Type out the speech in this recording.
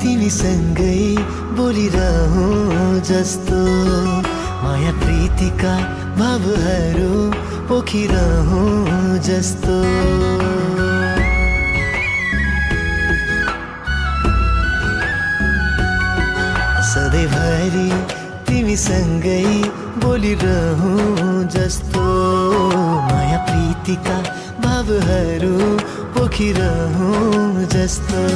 तिमीसँगै बोलिरहूं जस्तो माया प्रीतिका भावहरू पोखिरहूं जस्तो सधैँभरि तिमीसँगै बोलिरहूं जस्तो माया प्रीतिका भावहरू पोखिरहूं जस्तो